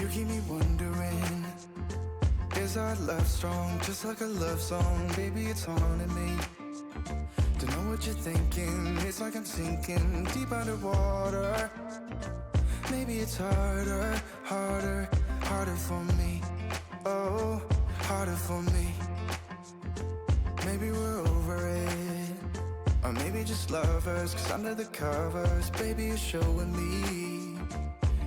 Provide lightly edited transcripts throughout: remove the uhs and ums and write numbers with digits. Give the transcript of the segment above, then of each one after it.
You keep me wondering, is our love strong? Just like a love song, baby, it's haunting me. Don't know what you're thinking, it's like I'm sinking deep underwater. Maybe it's harder, harder, harder for me. Oh, harder for me. Maybe we're over it, or maybe just lovers, cause under the covers, baby, you're showing me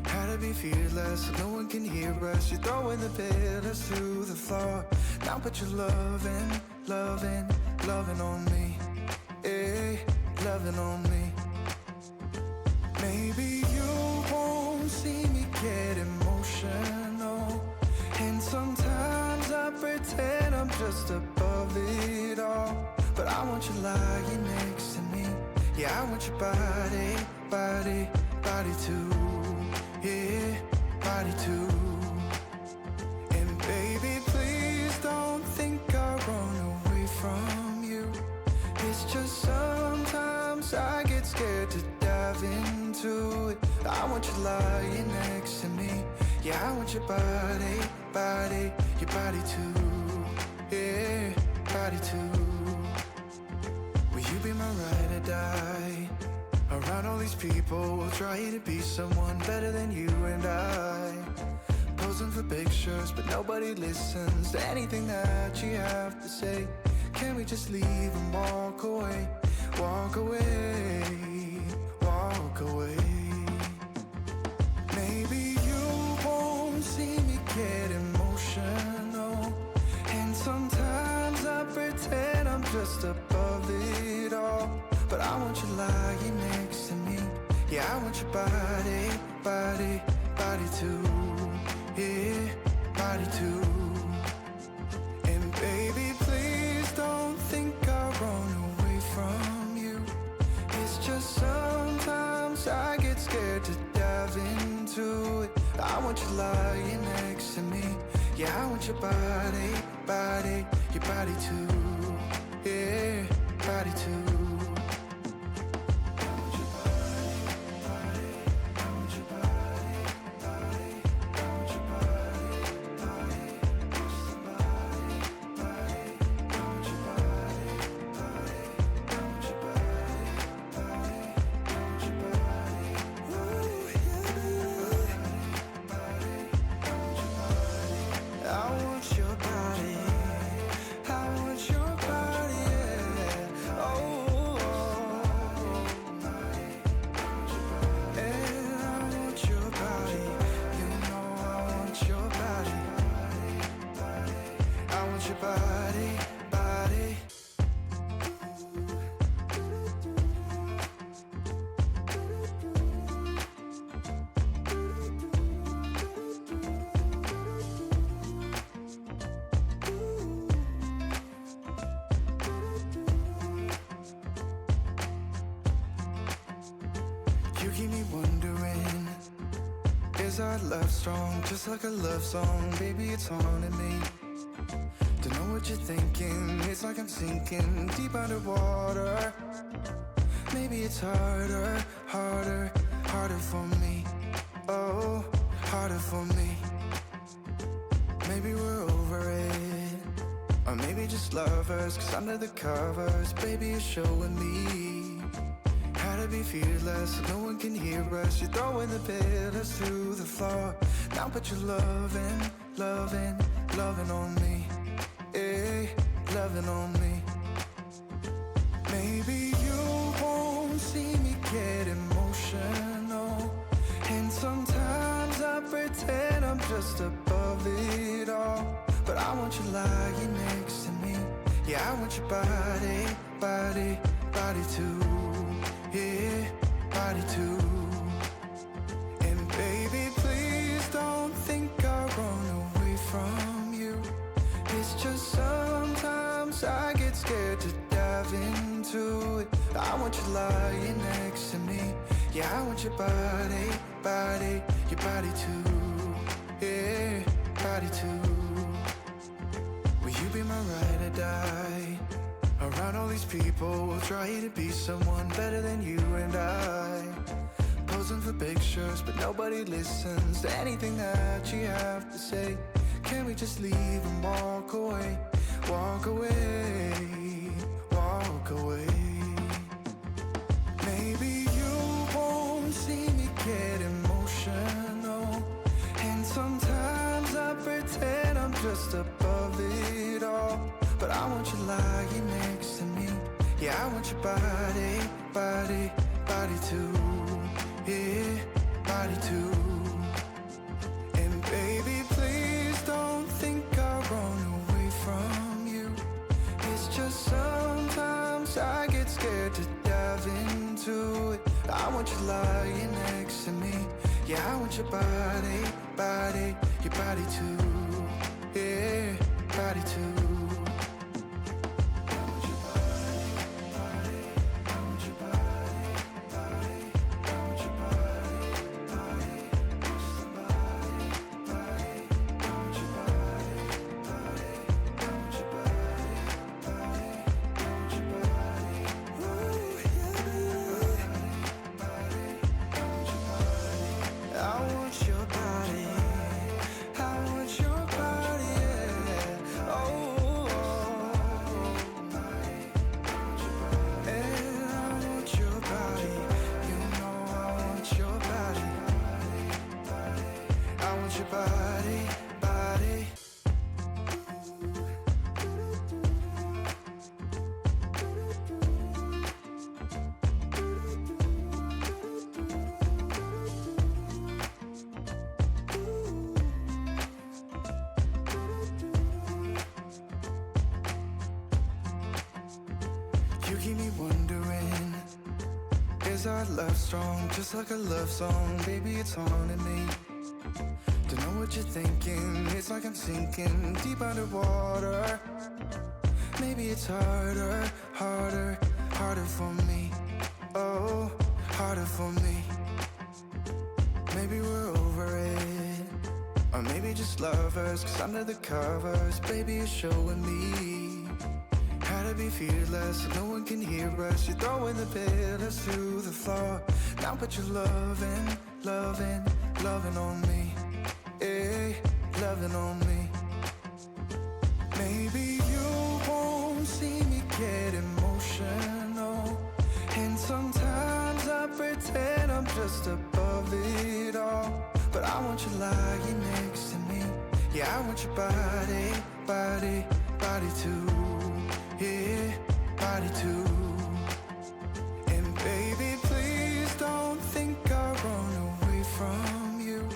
how to be fearless, so no one can hear us. You're throwing the pillars to the floor. Now put your loving, loving, loving on me. Hey, loving on me. Maybe you won't see me get emotional, and sometimes I pretend I'm just above it all. But I want you lying next to me. Yeah, I want your body, body, body too. Yeah, body too. And baby, please don't think I run away from you. It's just sometimes I get scared to dive into it. I want you lying next to me. Yeah, I want your body, body, your body too. Yeah, body too. Will you be my ride or die? Around all these people, we'll try to be someone better than you and I. Posing for pictures, but nobody listens to anything that you have to say. Can we just leave and walk away? Walk away, walk away. Maybe you won't see me get emotional, and sometimes I pretend I'm just above it all. But I want you lying next to me. Yeah, I want your body, body, body too. Yeah, body too. And baby, please don't think I'll run away from you. It's just sometimes I get scared to dive into it. I want you lying next to me. Yeah, I want your body, body, your body too. Yeah, body too. You keep me wondering, is our love strong? Just like a love song, baby, it's haunting me. Don't know what you're thinking, it's like I'm sinking deep underwater. Maybe it's harder, harder, harder for me. Oh, harder for me. Maybe we're over it, or maybe just lovers, cause under the covers, baby, you're showing me how to be fearless, so no one can hear us. You're throwing the pillars to the floor. Now put your loving, loving, loving on me. Hey, loving on me. Maybe you won't see me get emotional, and sometimes I pretend I'm just above it all. But I want you lying next to me. Yeah, I want your body, body, body too. Yeah, body too. And baby, please don't think I'll run away from you. It's just sometimes I get scared to dive into it. I want you lying next to me. Yeah, I want your body, body, your body too. Yeah, body too. Will you be my ride or die? Around all these people, we'll try to be someone better than you and I. Posing for for pictures, but nobody listens to anything that you have to say. Can we just leave and walk away? Walk away, walk away. Maybe you won't see me get emotional, and sometimes I pretend I'm just above it all. But I want you lying next to me. Yeah, I want your body, body, body too. Yeah, body too. And baby, please don't think I'll run away from you. It's just sometimes I get scared to dive into it. I want you lying next to me. Yeah, I want your body, body, your body too. Yeah, body too. You keep me wondering, is our love strong? Just like a love song, baby, it's haunting me. Don't know what you're thinking, it's like I'm sinking deep underwater. Maybe it's harder, harder, harder for me. Oh, harder for me. Maybe we're over it, or maybe just lovers, 'cause under the covers, baby, you're showing me how to be fearless, so no one can hear us. You're throwing the pillars to the floor. Now put your loving, loving, loving on me. Hey, loving on me. Maybe you won't see me get emotional, and sometimes I pretend I'm just above it all. But I want you lying next to me. Yeah, I want your body, body, body too. Yeah, body too. And baby, please don't think I'll run away from you.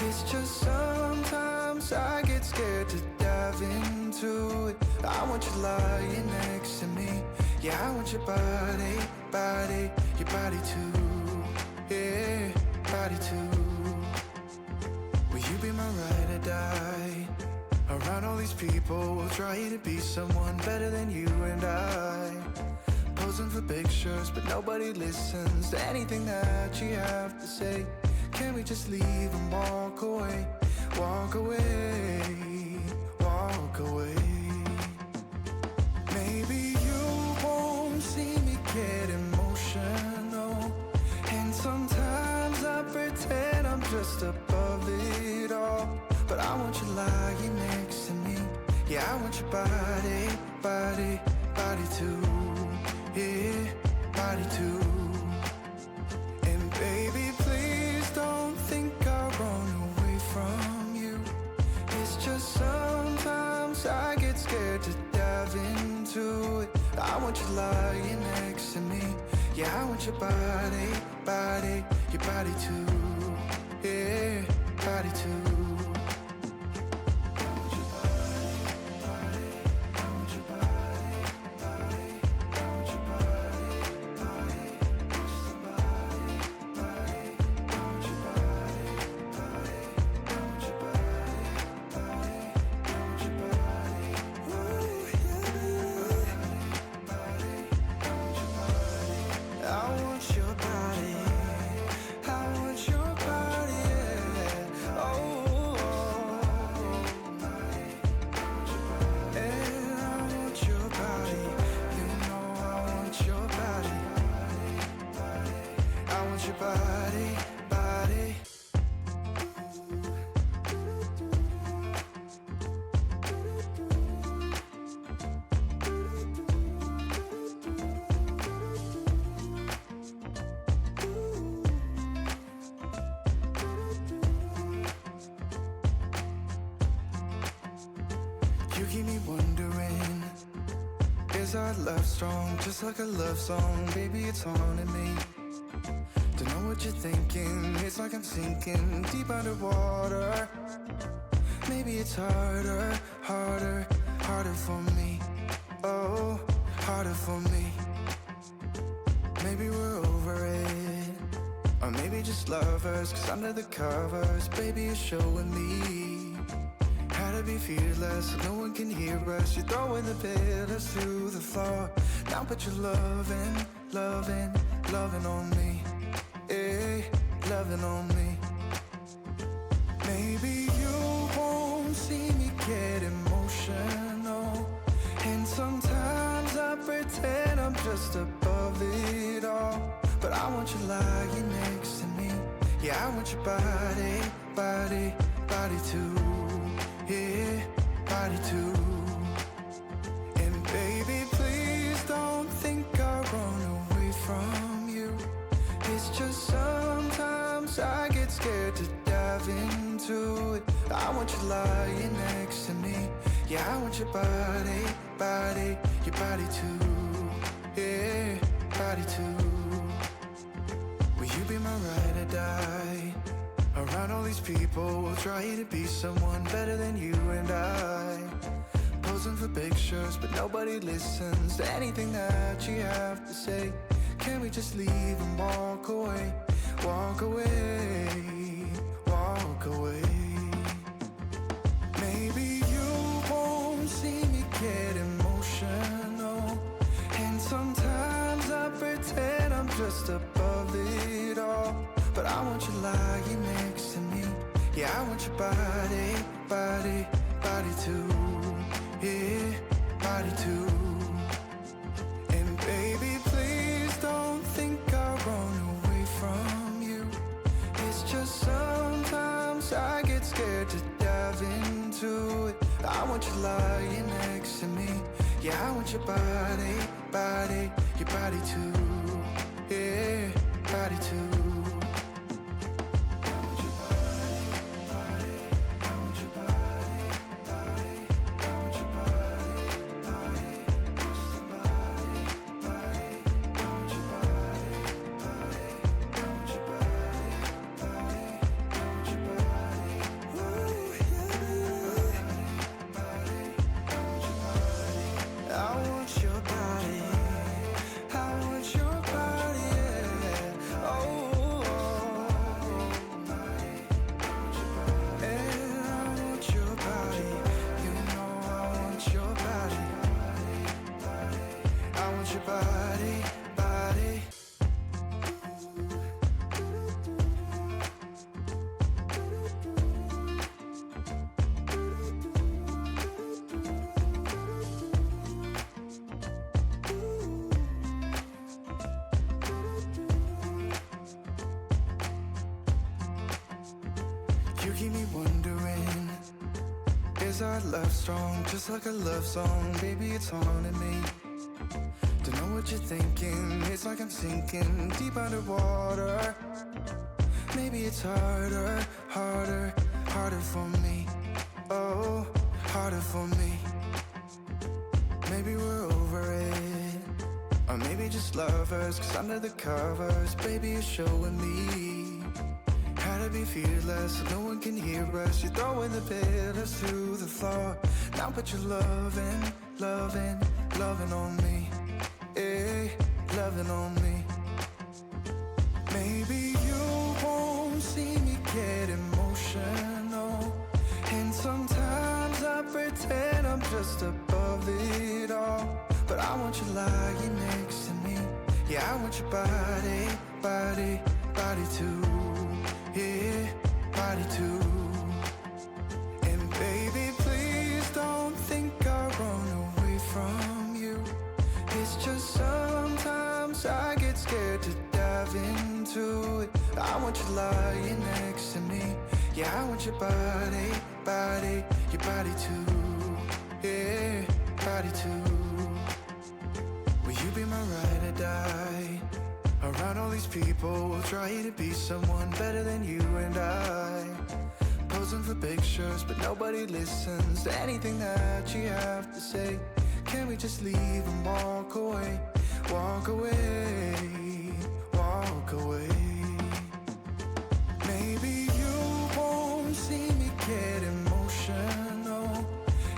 It's just sometimes I get scared to dive into it. I want you lying next to me. Yeah, I want your body, body, your body too. Yeah, body too. Will you be my ride or die? Around all these people, we'll try to be someone better than you and I. Posing for pictures, but nobody listens to anything that you have to say. Can we just leave and walk away? Walk away, walk away. Maybe you won't see me get emotional, and sometimes I pretend I'm just above it all. But I want you lying next to me. Yeah, I want your body, body, body too. Yeah, body too. And baby, please don't think I'll run away from you. It's just sometimes I get scared to dive into it. I want you lying next to me. Yeah, I want your body, body, your body too. Yeah, body too. body. You keep me wondering, is our love strong? Just like a love song, baby, it's haunting me. Don't know what you're thinking, it's like I'm sinking deep underwater. Maybe it's harder, harder, harder for me. Oh, harder for me. Maybe we're over it, or maybe just lovers, 'cause under the covers, baby, you're showing me how to be fearless, so no one can hear us. You're throwing the pillars to the floor. Now put your loving, loving, loving on me. Eh, loving on me. Maybe you won't see me get emotional, and sometimes I pretend I'm just above it all. But I want you lying next to me. Yeah, I want your body, body, body too. Yeah, body too. And baby, please don't think I'll run away from you. It's just sometimes I get scared to dive into it. I want you lying next to me. Yeah, I want your body, body, your body too. Yeah, body too. Will you be my ride or die? Around all these people, we'll try to be someone better than you and I. Posing for pictures, but nobody listens to anything that you have to say. Can we just leave and walk away? Walk away, walk away. Maybe you won't see me get emotional, and sometimes I pretend I'm just above it all. But I want you lying next to me. Yeah, I want your body, body, body too. Yeah, body too. And baby, please don't think I'll run away from you. It's just sometimes I get scared to dive into it. I want you lying next to me. Yeah, I want your body, body, your body too. Yeah, body too. You keep me wondering, is our love strong? Just like a love song, baby, it's haunting me. Don't know what you're thinking, it's like I'm sinking deep underwater. Maybe it's harder, harder, harder for me. Oh, harder for me. Maybe we're over it, or maybe just lovers, 'cause under the covers, baby, you're showing me how to be fearless, so no one can hear us. You're throwing the pillars to the floor. Now put your loving, loving, loving on me. Eh, loving on me. Maybe you won't see me get emotional, and sometimes I pretend I'm just above it all. But I want you lying next to me. Yeah, I want your body, body, body too. Yeah, body too. And baby, please don't think I'll run away from you. It's just sometimes I get scared to dive into it. I want you lying next to me. Yeah, I want your body, body, your body too. Yeah, body too. Will you be my ride or die? Around all these people, trying to be someone better than you and I. Posing for pictures, but nobody listens to anything that you have to say. Can we just leave and walk away? Walk away, walk away. Maybe you won't see me get emotional,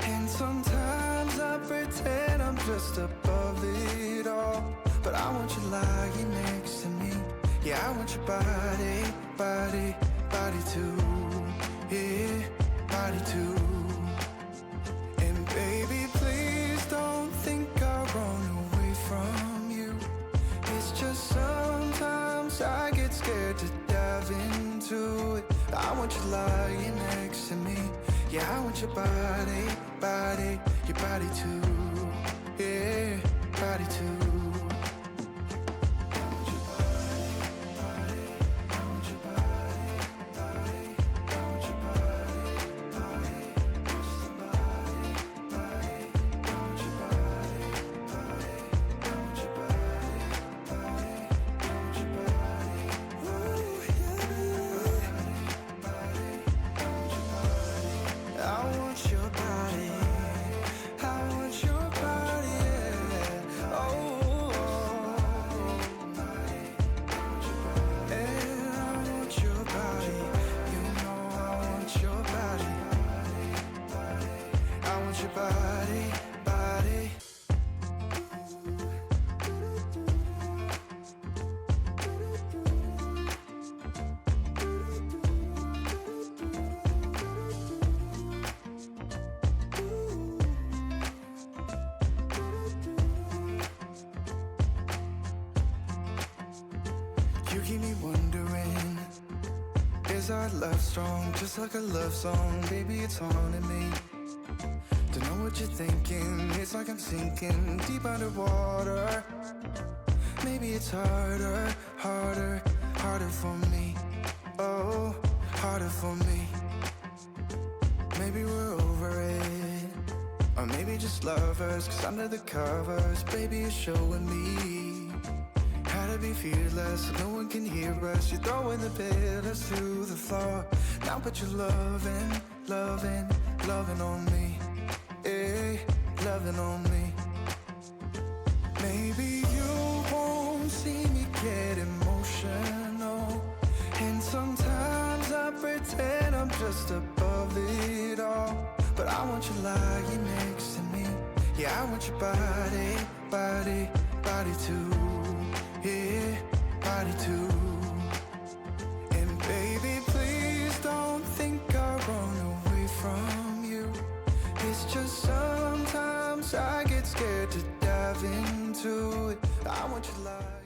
and sometimes I pretend I'm just above it all. But I want you lying next to me. Yeah, I want your body, body, body too. Yeah, body too. And baby, please don't think I'll run away from you. It's just sometimes I get scared to dive into it. I want you lying next to me. Yeah, I want your body, body, your body too. Yeah, body too. You keep me wondering, is our love strong? Just like a love song, baby, it's haunting me. Don't know what you're thinking, it's like I'm sinking deep underwater. Maybe it's harder, harder, harder for me. Oh, harder for me. Maybe we're over it, or maybe just lovers, 'cause under the covers, baby, you're showing me how to be fearless, so no one can hear us. You're throwing the pillars to the floor. Now put your loving, loving, loving on me. Hey, loving on me. Maybe you won't see me get emotional, and sometimes I pretend I'm just above it all. But I want you lying next to me. Yeah, I want your body, body, body too. Yeah, body too. And baby, please don't think I'll run away from you. It's just sometimes I get scared to dive into it. I want you live.